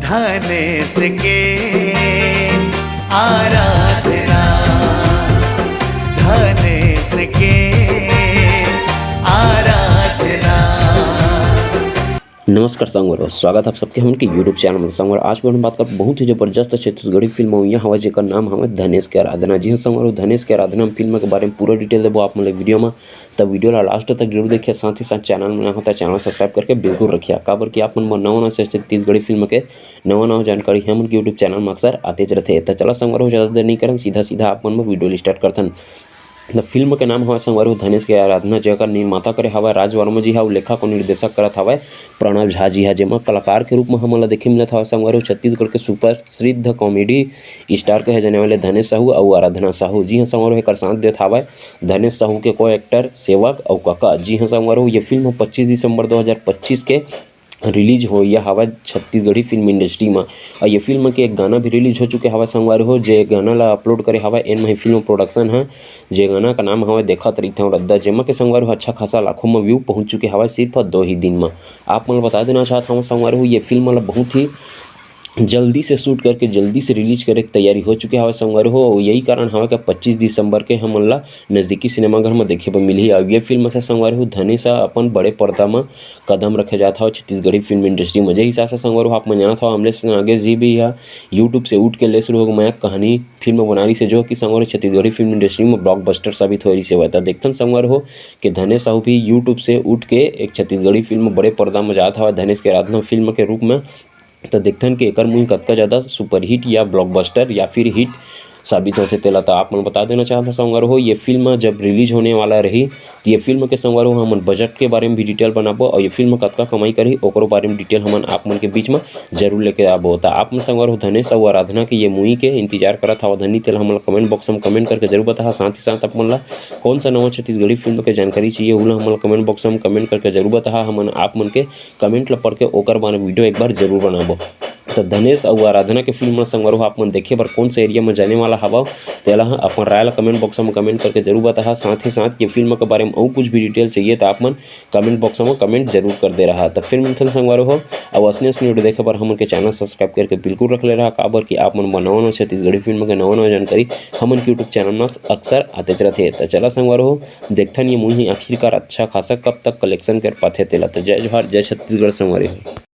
धनेश के आराधना, धनेश के आराधना। नमस्कार संगवार, स्वागत है आप सबके हमन के यूट्यूब चैनल में। संगवार आज हम बात कर बहुत ही जबरदस्त छत्तीसगढ़ी फिल्म हुई हवा जेकर नाम हमें धनेश के आराधना। जी हाँ संगवार, धनेश के आराधना फिल्म के बारे में पूरा डिटेल देबो आप मन वीडियो में, तब वीडियो ला लास्ट तक जरूर देखिए। साथ ही साथ चैनल में होता है चैनल सब्सक्राइब करके बिल्कुल रखिए, काबर कि आप मन नवा छत्तीसगढ़ी फिल्म के नवा जानकारी हमन के यूट्यूब चैनल में अक्सर आते रहते। तो चला संगवार ज़्यादा देर नहीं करन, सीधा आप मन में वीडियो स्टार्ट करथन। द फिल्म के नाम हवा संगवार धनेश के आराधना, जेकर निर्माता करे हवा राज वर्मा जी, और लेखक और निर्देशक करत हवा प्रणव झा जी। जेमा कलाकार के रूप में हमन ला देखे मिलत हवा संगवार छत्तीसगढ़ के सुप्रसिद्ध कॉमेडी स्टार कहे जाने वाले धनेश साहू और आराधना साहू। जी हाँ संगवार एकर साथ देत हवा धनेश साहू के को एक्टर सेवक और काका। जी हाँ संगवार ये फिल्म 25 दिसंबर 2025 के रिलीज हो यह हवा छत्तीसगढ़ी फिल्म इंडस्ट्री में। और ये फिल्म के एक गाना भी रिलीज हो चुके हवा संगवार हो, जे गाना ला अपलोड करे हवा एन मही फिल्म प्रोडक्शन है। जे गाना का नाम हवा देखत रही थे रद्दा, जेमा के संगवार हो अच्छा खासा लाखों में व्यू पहुंच चुके हवा सिर्फ 2 ही दिन में। आप मन बता देना चाहता हूँ संगवार हो ये फिल्म ला बहुत ही जल्दी से शूट करके जल्दी से रिलीज करे की तैयारी हो चुकी है संगवार हो। यही कारण हवा कि 25 दिसंबर के हमन ला नज़दीकी सिनेमाघर में देखे पर मिली। अब ये फिल्म से संगवार हो धनेश अपन बड़े पर्दा में कदम रखे जाता हो छत्तीसगढ़ी फिल्म इंडस्ट्री में। जे हिसाब से संगवार हो आप मन जाना था अमलेश नागेश जी भी है यूट्यूब से उठ के ले शुरू हो मैं कहानी फिल्म बना रही से, जो कि संगवार छत्तीसगढ़ी फिल्म इंडस्ट्री में ब्लॉकबस्टर साबित हो रही से हुआ था। देखते संगवार हो कि धनेश साहू भी यूट्यूब से उठ के एक छत्तीसगढ़ी फिल्म बड़े पर्दा में जाता हुआ धनेश के आराधना फिल्म के रूप में। तो देखथन कि एकर मुँह कतका ज़्यादा सुपर हिट या ब्लॉकबस्टर या फिर हिट साबित होते तेला। तो आप मन बता देना चाहता संगवार हो ये फिल्म जब रिलीज होने वाला रही तो ये फिल्म के संगवार हो हमन बजट के बारे में भी डिटेल बनाबो, और ये फिल्म कतका कमाई करी ओकरो बारे में डिटेल हमन आप मन के बीच में जरूर लेके आबो। तो आप मन संगवार हो धनेश और आराधना के ये मूवी के इंतजार करत हवा धनी तेल हमन कमेंट बॉक्स में कमेंट करके जरूर बता। साथ ही साथ आप मन ला कौन सा नवा छत्तीसगढ़ी फिल्म के जानकारी चाहिए उला हमन कमेंट बॉक्स में कमेंट करके जरूर बता। हमन आप मन के कमेंट ला पढ़ के ओकर बारे में वीडियो एक बार जरूर बनाबो। तो धनेश और आराधना के फिल्म संगवार हो आप मन देखे बर कौन से एरिया में जाने वाला हवा तेला अपन राय ला कमेंट बॉक्स में कमेंट करके जरूर बता। साथ ही साथ ये फिल्म के बारे में और कुछ भी डिटेल चाहिए तो आप मन कमेंट बॉक्स में कमेंट जरूर कर दे रहा। तो फिर मिलते संगवार हो और असली वीडियो देखे पर हमन के चैनल सब्सक्राइब करके बिल्कुल रख ले रहा, काबर कि आप मन नवा छत्तीसगढ़ी फिल्म के नवा जानकारी हमन के यूट्यूब चैनल में अक्सर आते रहते। तो चला संगवार हो देखथन ये मूवी आखिरकार अच्छा खासा कब तक कलेक्शन कर पाते तेला। तो जय जोहार, जय छत्तीसगढ़ संगवारी हो।